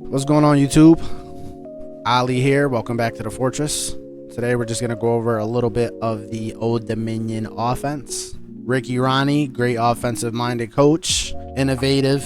What's going on, YouTube? Ali here. Welcome back to the Fortress. Today we're just going to go over a little bit of the Old Dominion offense. Rahne, great offensive minded coach, innovative.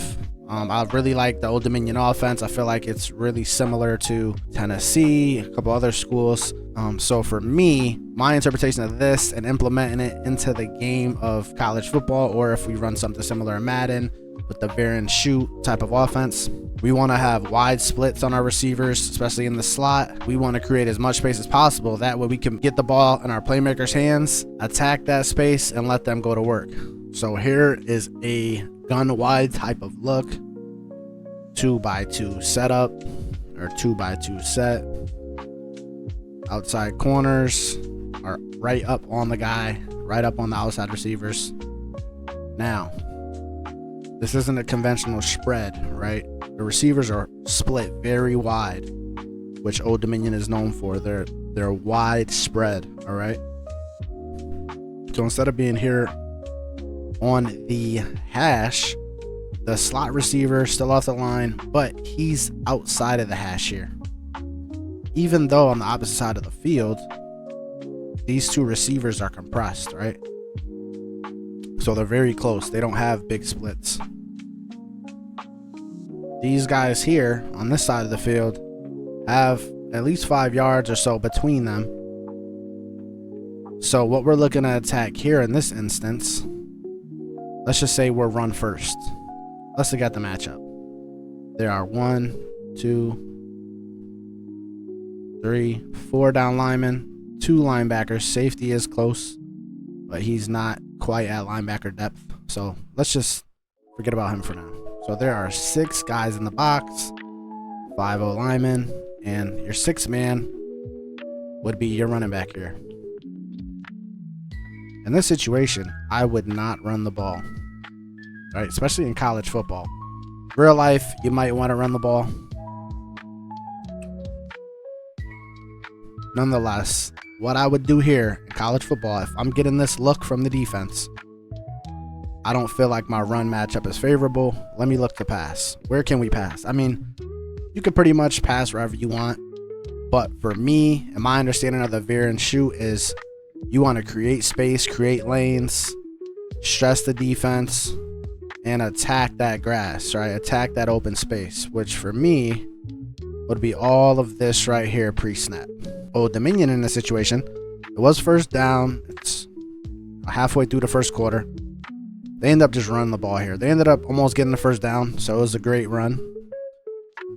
I really like the Old Dominion offense. I feel like it's really similar to Tennessee, a couple other schools. So for me, my interpretation of this and implementing it into the game of college football, or if we run something similar in Madden with the Veer Shoot type of offense, we want to have wide splits on our receivers, especially in the slot. We want to create as much space as possible. That way we can get the ball in our playmakers' hands, attack that space, and let them go to work. So here is a gun wide type of look. 2x2 setup, or 2x2 set. Outside corners are right up on the guy, right up on the outside receivers. Now, this isn't a conventional spread, right? The receivers are split very wide, which Old Dominion is known for. They're wide spread, all right? So instead of being here on the hash, the slot receiver still off the line, but he's outside of the hash here. Even though on the opposite side of the field, these two receivers are compressed, right? So they're very close. They don't have big splits. These guys here on this side of the field have at least 5 yards or so between them. So what we're looking to attack here in this instance, let's just say we're run first. Let's look at the matchup. There are 1, 2, 3, 4 down linemen, 2 linebackers. Safety is close, but he's not quite at linebacker depth. So let's just forget about him for now. So there are 6 guys in the box, 5 linemen, and your 6th man would be your running back here. In this situation, I would not run the ball, right? Especially in college football. Real life, you might want to run the ball. Nonetheless, what I would do here in college football, if I'm getting this look from the defense, I don't feel like my run matchup is favorable. Let me look to pass. Where can we pass? I mean, you can pretty much pass wherever you want. But for me, and my understanding of the Veer and Shoot is you want to create space, create lanes, stress the defense, and attack that grass, right? Attack that open space, which for me would be all of this right here pre-snap. Old Dominion in this situation, it was first down. It's halfway through the first quarter. They ended up just running the ball here. They ended up almost getting the first down, so it was a great run.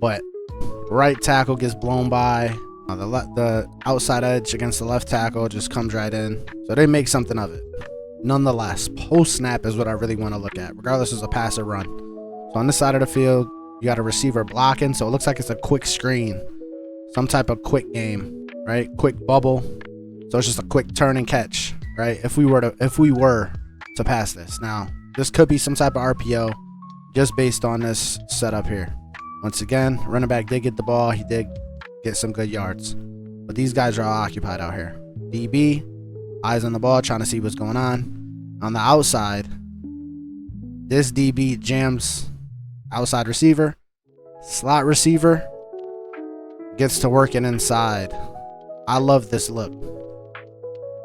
But right tackle gets blown by. The outside edge against the left tackle just comes right in. So they make something of it. Nonetheless, post-snap is what I really want to look at, regardless if it's a pass or run. So on this side of the field, you got a receiver blocking, so it looks like it's a quick screen. Some type of quick game, right? Quick bubble. So it's just a quick turn and catch, right? If we were to pass this. Now, this could be some type of RPO just based on this setup here. Once again, running back did get the ball. He did get some good yards. But these guys are all occupied out here. DB, eyes on the ball, trying to see what's going on. On the outside, this DB jams outside receiver. Slot receiver gets to working inside. I love this look.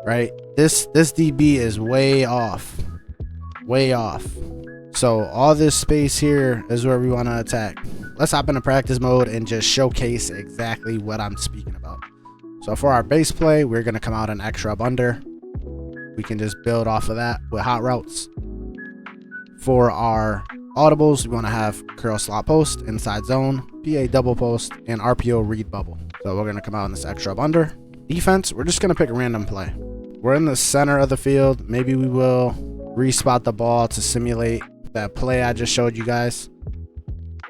Right? This DB is way off. Way off. So all this space here is where we want to attack. Let's hop into practice mode and just showcase exactly what I'm speaking about. So for our base play, we're going to come out an X rub under. We can just build off of that with hot routes. For our audibles, we want to have curl slot post, inside zone, PA double post, and RPO read bubble. So we're going to come out in this X rub under. Defense, we're just going to pick a random play. We're in the center of the field. Maybe we will respot the ball to simulate that play I just showed you guys.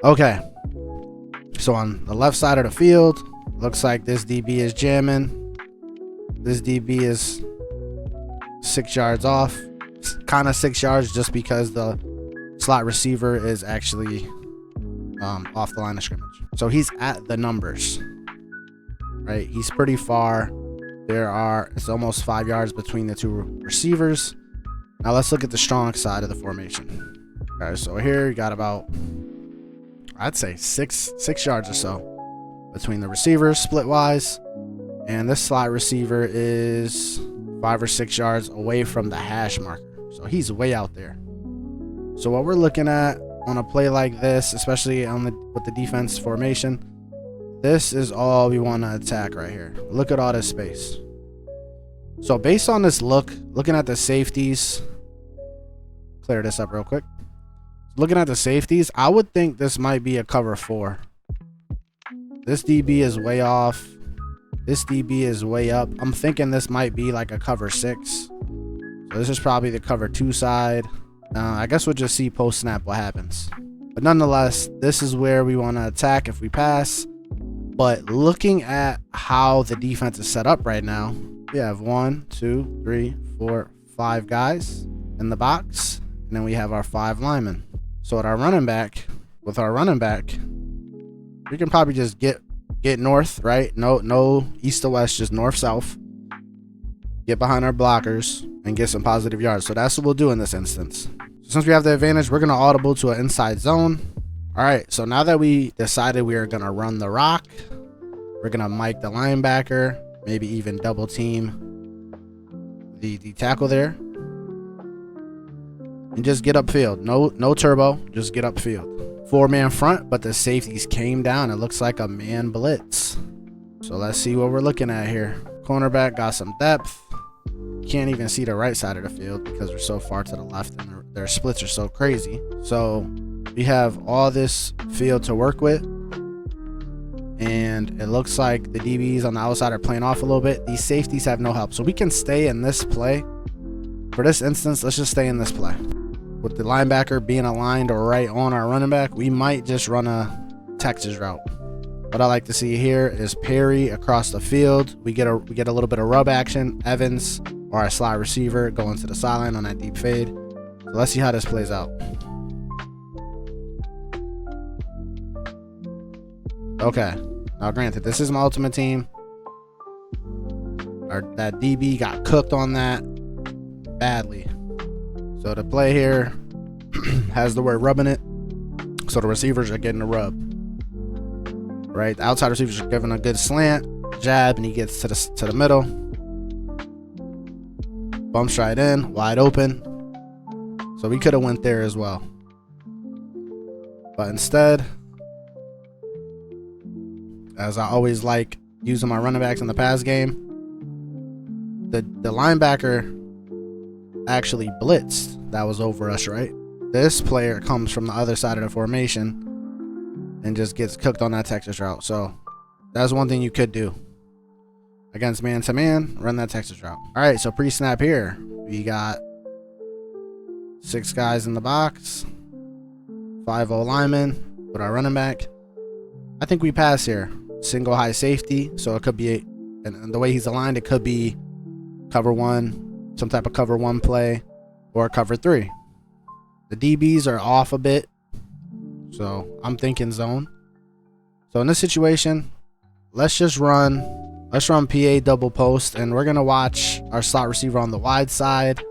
Okay. So on the left side of the field, looks like this DB is jamming. This DB is 6 yards off. Kind of 6 yards just because the slot receiver is actually off the line of scrimmage. So he's at the numbers, right? He's pretty far. It's almost 5 yards between the two receivers. Now let's look at the strong side of the formation. Okay, so here you got about, I'd say six yards or so between the receivers split wise, and this slot receiver is 5 or 6 yards away from the hash marker. So he's way out there. So what we're looking at on a play like this, especially with the defense formation, this is all we want to attack right here. Look at all this space. So based on this looking at the safeties, clear this up real quick. Looking at the safeties, I would think this might be a cover 4. This DB is way off. This DB is way up. I'm thinking this might be like a cover 6. So this is probably the cover 2 side. I guess we'll just see post snap what happens. But nonetheless, this is where we want to attack if we pass. But looking at how the defense is set up right now, we have 1, 2, 3, 4, 5 guys in the box, and then we have our 5 linemen. So with our running back, we can probably just get north, right? No east to west, just north south. Get behind our blockers and get some positive yards. So that's what we'll do in this instance. So since we have the advantage, we're gonna audible to an inside zone. All right, so now that we decided we are gonna run the rock, we're gonna mic the linebacker, maybe even double team the tackle there, and just get upfield. No turbo, just get upfield. 4-man front, but the safeties came down. It looks like a man blitz. So let's see what we're looking at here. Cornerback got some depth. Can't even see the right side of the field because we're so far to the left and their splits are so crazy. So we have all this field to work with, and it looks like the DBs on the outside are playing off a little bit. These safeties have no help, so we can stay in this play. For this instance, let's just stay in this play. With the linebacker being aligned or right on our running back, we might just run a Texas route. What I like to see here is Perry across the field. We get a little bit of rub action. Evans or our slot receiver going to the sideline on that deep fade. So let's see how this plays out. Okay. Now granted, this is my ultimate team. That DB got cooked on that badly. So the play here has the word rubbing it. So the receivers are getting the rub. Right? The outside receivers are giving a good slant, jab, and he gets to the middle. Bumps right in, wide open. So we could have went there as well. But instead, as I always like using my running backs in the pass game, the linebacker actually blitzed. That was over us, right? This player comes from the other side of the formation and just gets cooked on that Texas route. So that's one thing you could do against man-to-man. Run that Texas route. All right, so pre-snap here, we got 6 guys in the box, 5 O linemen with our running back. I think we pass here. Single high safety, so it could be, and the way he's aligned, it could be cover 1, some type of cover 1 play, or cover 3. The DBs are off a bit, so I'm thinking zone. So in this situation, let's run PA double post, and we're gonna watch our slot receiver on the wide side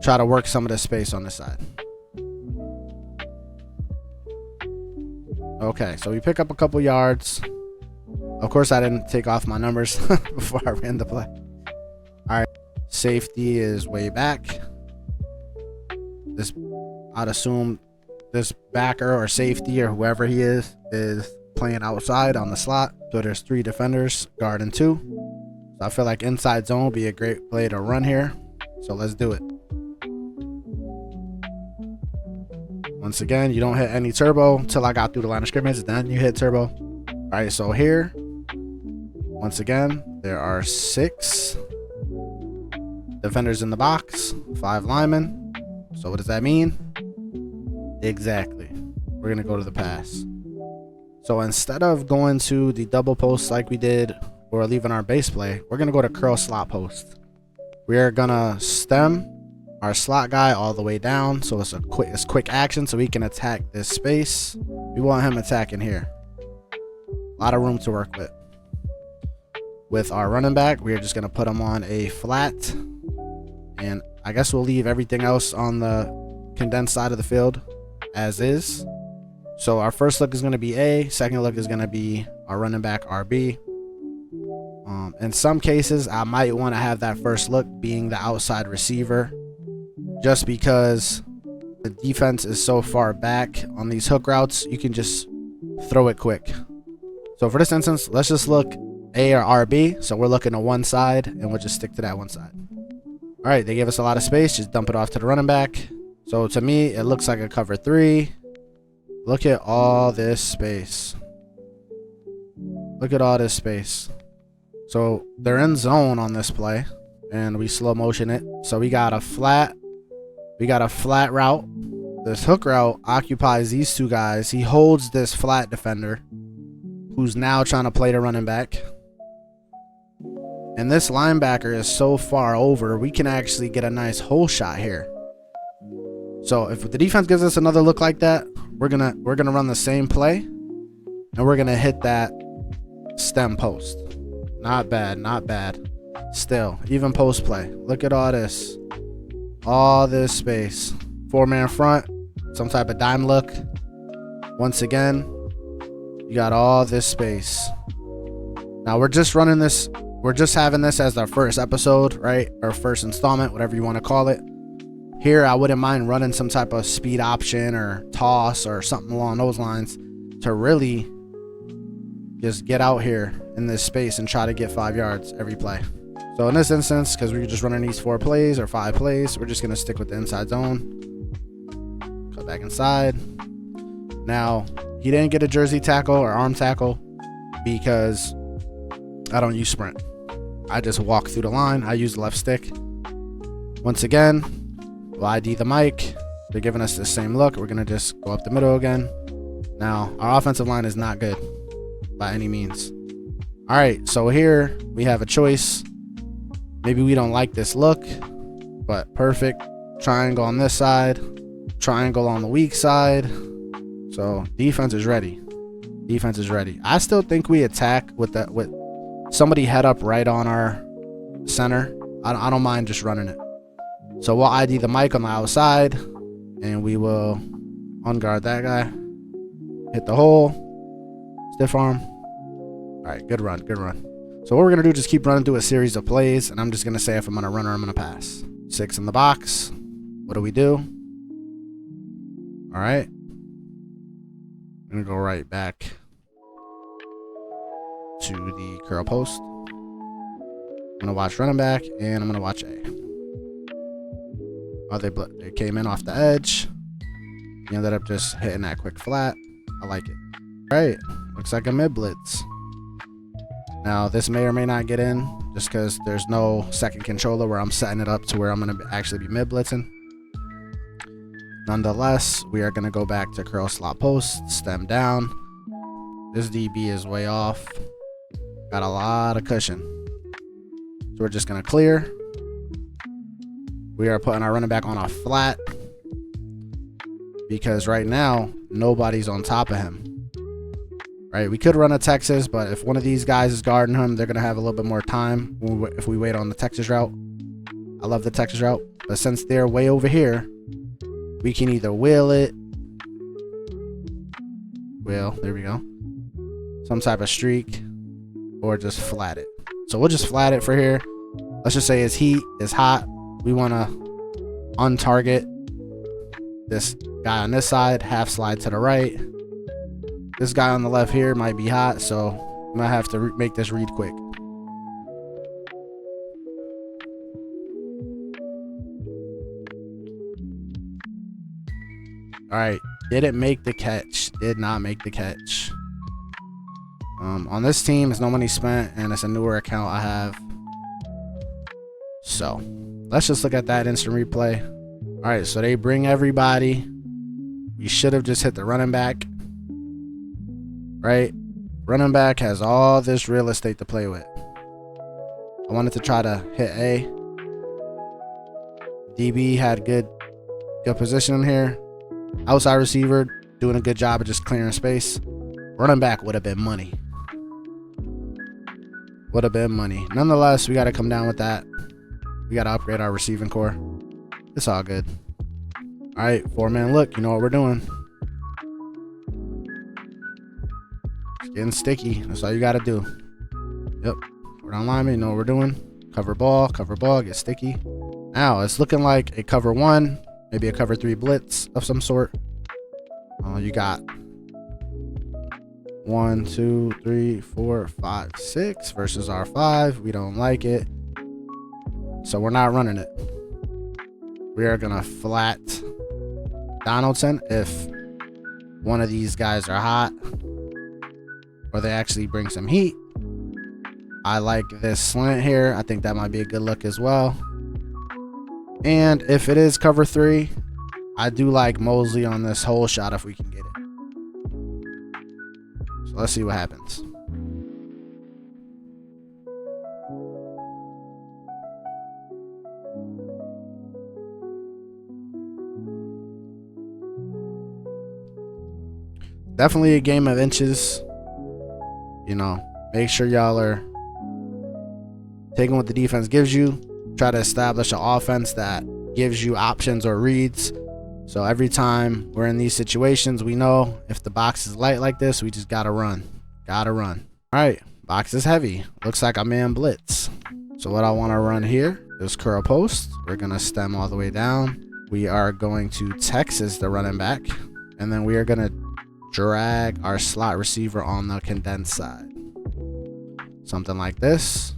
try to work some of the space on this side. Okay, so we pick up a couple yards. Of course, I didn't take off my numbers before I ran the play. All right, safety is way back. I'd assume this backer or safety or whoever he is playing outside on the slot. So there's 3 defenders guarding 2. So I feel like inside zone will be a great play to run here. So let's do it. Once again, you don't hit any turbo until I got through the line of scrimmage. Then you hit turbo. All right, so here, once again, there are 6 defenders in the box, 5 linemen. So what does that mean? Exactly. We're going to go to the pass. So instead of going to the double post like we did or leaving our base play, we're going to go to curl slot post. We are going to stem our slot guy all the way down, so it's quick action, so he can attack this space. We want him attacking here. A lot of room to work with. With our running back, we are just going to put him on a flat, and I guess we'll leave everything else on the condensed side of the field as is. So our first look is going to be A. Second look is going to be our running back RB. In some cases, I might want to have that first look being the outside receiver, just because the defense is so far back on these hook routes. You can just throw it quick. So for this instance, let's just look A or RB. So we're looking to one side, and we'll just stick to that one side. All right, they gave us a lot of space. Just dump it off to the running back. So to me, it looks like a cover 3. Look at all this space. Look at all this space. So they're in zone on this play, and we slow motion it. So we got a flat route. This hook route occupies these two guys. He holds this flat defender, who's now trying to play the running back. And this linebacker is so far over, we can actually get a nice hole shot here. So if the defense gives us another look like that, we're gonna run the same play, and we're gonna hit that stem post. Not bad, not bad. Still, even post play. Look at all this space. 4-man front, some type of dime look. Once again, you got all this space. Now we're just running this. We're just having this as our first episode, right? Or first installment, whatever you want to call it. Here, I wouldn't mind running some type of speed option or toss or something along those lines to really just get out here in this space and try to get 5 yards every play. So in this instance, because we're just running these 4 plays or 5 plays, we're just going to stick with the inside zone. Cut back inside. Now, he didn't get a jersey tackle or arm tackle because I don't use sprint. I just walk through the line. I use the left stick. Once again, we'll ID the mic. They're giving us the same look. We're going to just go up the middle again. Now, our offensive line is not good by any means. All right, so here we have a choice. Maybe we don't like this look, but perfect. Triangle on this side, triangle on the weak side. So defense is ready. Defense is ready. I still think we attack with somebody head up right on our center. I don't mind just running it. So we'll ID the mic on the outside, and we will unguard that guy. Hit the hole. Stiff arm. All right, good run, good run. So what we're going to do is just keep running through a series of plays, and I'm just going to say if I'm going to run or I'm going to pass. 6 in the box. What do we do? All right. I'm going to go right back to the curl post. I'm going to watch running back, and I'm going to watch A. Oh, they came in off the edge. He ended up just hitting that quick flat. I like it. All right. Looks like a mid blitz. Now, this may or may not get in just because there's no second controller where I'm setting it up to where I'm going to actually be mid blitzing. Nonetheless, we are going to go back to curl slot post, stem down. This DB is way off. Got a lot of cushion. So we're just going to clear. We are putting our running back on a flat because right now, nobody's on top of him. Right, we could run a Texas, but if one of these guys is guarding him, they're going to have a little bit more time if we wait on the Texas route. I love the Texas route, but since they're way over here, we can either wheel it. There we go. Some type of streak, or just flat it. So we'll just flat it for here. Let's just say his heat is hot. We want to untarget this guy on this side, half slide to the right. This guy on the left here might be hot, so I might have to make this read quick. All right, didn't make the catch. Did not make the catch. On this team, it's no money spent, and it's a newer account I have. So let's just look at that instant replay. All right, so they bring everybody. We should have just hit the running back. Right? Running back has all this real estate to play with. I wanted to try to hit A. DB had good position in here. Outside receiver doing a good job of just clearing space. Running back would have been money. Would have been money. Nonetheless, we got to come down with that. We got to upgrade our receiving core. It's all good. All right, 4-man look. You know what we're doing. Getting sticky. That's all you got to do. Yep. We're on lineman. You know what we're doing. Cover ball, get sticky. Now, it's looking like a cover 1, maybe a cover 3 blitz of some sort. You got 1, 2, 3, 4, 5, 6 versus our 5. We don't like it. So we're not running it. We are going to flat Donaldson if one of these guys are hot or they actually bring some heat. I like this slant here. I think that might be a good look as well. And if it is cover 3, I do like Mosley on this whole shot if we can get it. So let's see what happens. Definitely a game of inches. You know, make sure y'all are taking what the defense gives you. Try to establish an offense that gives you options or reads. So every time we're in these situations, we know if the box is light like this, we just gotta run. All right, box is heavy. Looks like a man blitz. So what I want to run here is curl post. We're gonna stem all the way down. We are going to Texas the running back, and then we are gonna drag our slot receiver on the condensed side. Something like this.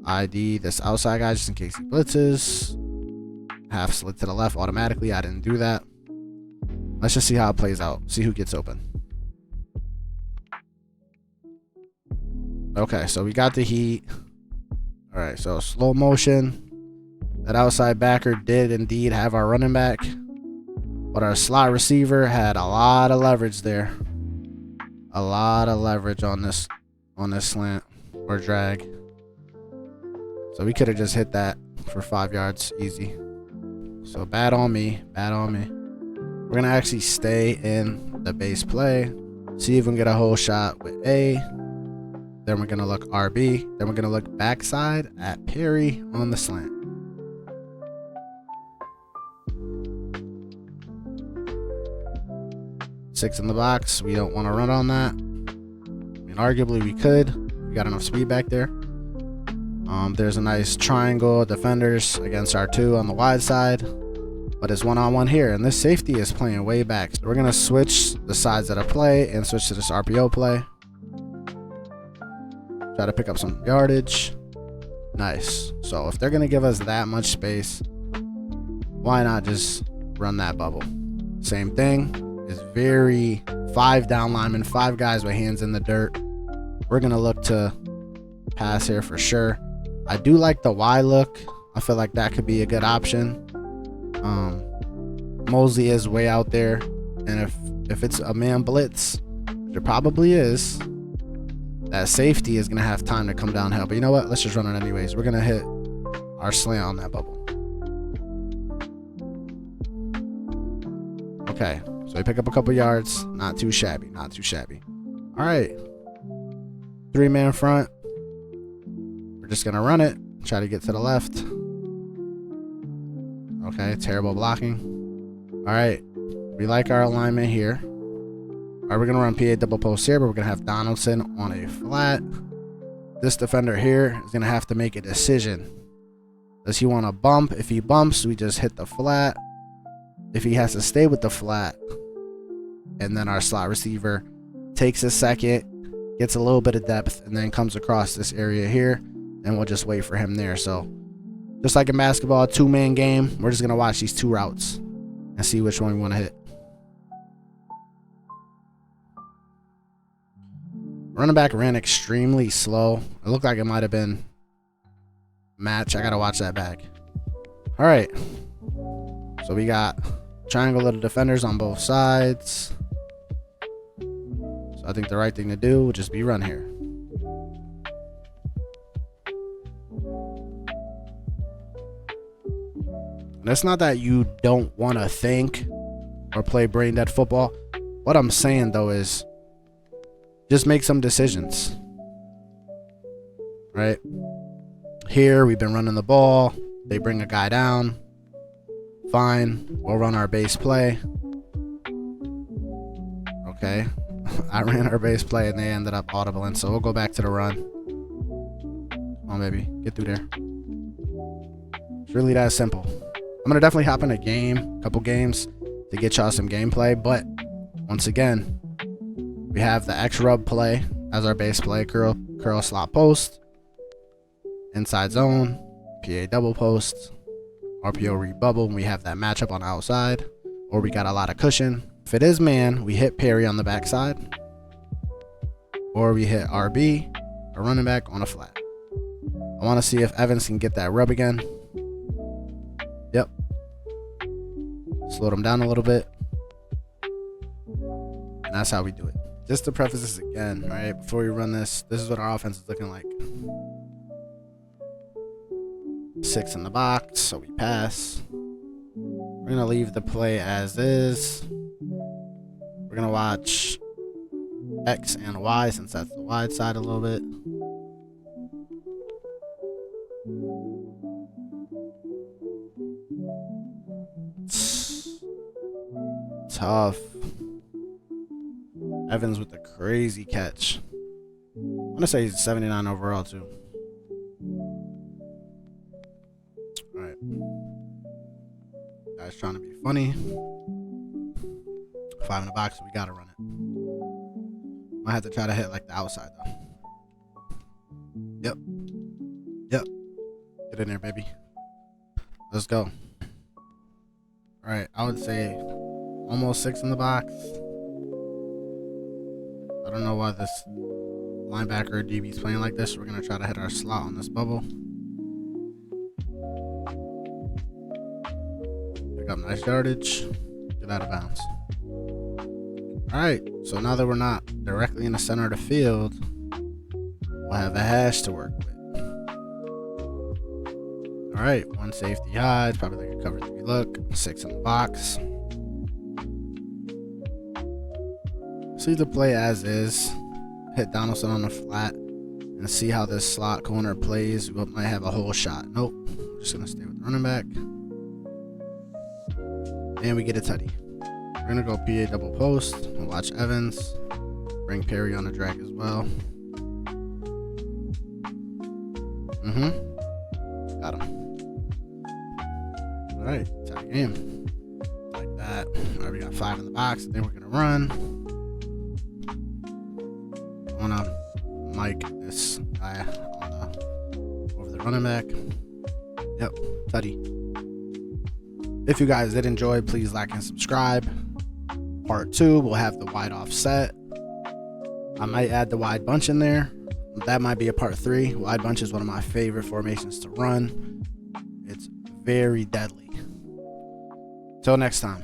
ID this outside guy just in case he blitzes. Half slit to the left automatically. I didn't do that. Let's just see how it plays out. See who gets open. Okay, so we got the heat. All right, so slow motion. That outside backer did indeed have our running back, but our slot receiver had a lot of leverage there. A lot of leverage on this slant or drag. So we could have just hit that for 5 yards easy. So bad on me. We're going to actually stay in the base play. See if we can get a whole shot with A. Then we're going to look RB. Then we're going to look backside at Perry on the slant. Six in the box. We don't want to run on that. I mean, arguably we could. We got enough speed back there. There's a nice triangle defenders against our 2 on the wide side, but it's one-on-one here, and this safety is playing way back. So we're gonna switch the sides of the play and switch to this RPO play. Try to pick up some yardage. Nice. So if they're gonna give us that much space, why not just run that bubble? Same thing. It's very 5 down linemen, 5 guys with hands in the dirt. We're gonna look to pass here for sure. I do like the Y look. I feel like that could be a good option. Mosley is way out there, and if it's a man blitz, which it probably is, that safety is gonna have time to come downhill. But you know what? Let's just run it anyways. We're gonna hit our slant on that bubble. Okay, so we pick up a couple yards. Not too shabby. All right, 3-man front. Just gonna run it, try to get to the left. Okay, terrible blocking. All right, we like our alignment here. All right, we're gonna run PA double post here, but we're gonna have Donaldson on a flat. This defender here is gonna have to make a decision. Does he want to bump? If he bumps, we just hit the flat. If he has to stay with the flat, and then our slot receiver takes a second, gets a little bit of depth, and then comes across this area here, and we'll just wait for him there. So just like in basketball, 2-man game, we're just gonna watch these 2 routes and see which one we want to hit. Running back ran extremely slow. It looked like it might have been match. I gotta watch that back. All right, so we got triangle little defenders on both sides. So I think the right thing to do would just be run here. And it's not that you don't want to think or play brain dead football. What I'm saying though is just make some decisions. Right? Here we've been running the ball. They bring a guy down. Fine. We'll run our base play. Okay. I ran our base play and they ended up audibling, so we'll go back to the run. Come on, baby, get through there. It's really that simple. I'm gonna definitely hop in a couple games to get y'all some gameplay, but once again, we have the X rub play as our base play, curl slot post, inside zone, PA double post, RPO read bubble, and we have that matchup on the outside, or we got a lot of cushion. If it is man, we hit Perry on the backside, or we hit RB, a running back on a flat. I want to see if Evans can get that rub again. Yep. Slow them down a little bit. And that's how we do it. Just to preface this again, right? Before we run this, this is what our offense is looking like. 6 in the box, so we pass. We're going to leave the play as is. We're going to watch X and Y since that's the wide side a little bit. Tough. Evans with the crazy catch. I'm going to say he's 79 overall too. Alright. Guys trying to be funny. 5 in the box, we got to run it. Might have to try to hit like the outside though. Yep. Yep. Get in there, baby. Let's go. Alright, I would say almost 6 in the box. I don't know why this linebacker or DB is playing like this. We're going to try to hit our slot on this bubble. Pick up nice yardage. Get out of bounds. Alright, so now that we're not directly in the center of the field, we'll have a hash to work with. Alright, 1 safety high. It's probably like a cover 3 look. 6 in the box. See the play as is. Hit Donaldson on the flat and see how this slot corner plays. We might have a whole shot. Nope. We're just going to stay with the running back. And we get a tutty. We're going to go PA double post and watch Evans. Bring Perry on the drag as well. Got him. Alright, tie game. Like that. Alright, we got 5 in the box. Then we're going to run. I want to mic this guy over the running back. Yep, tutty. If you guys did enjoy, please like and subscribe. Part 2, we'll have the wide offset. I might add the wide bunch in there. That might be a part 3. Wide bunch is one of my favorite formations to run. It's very deadly. Till next time.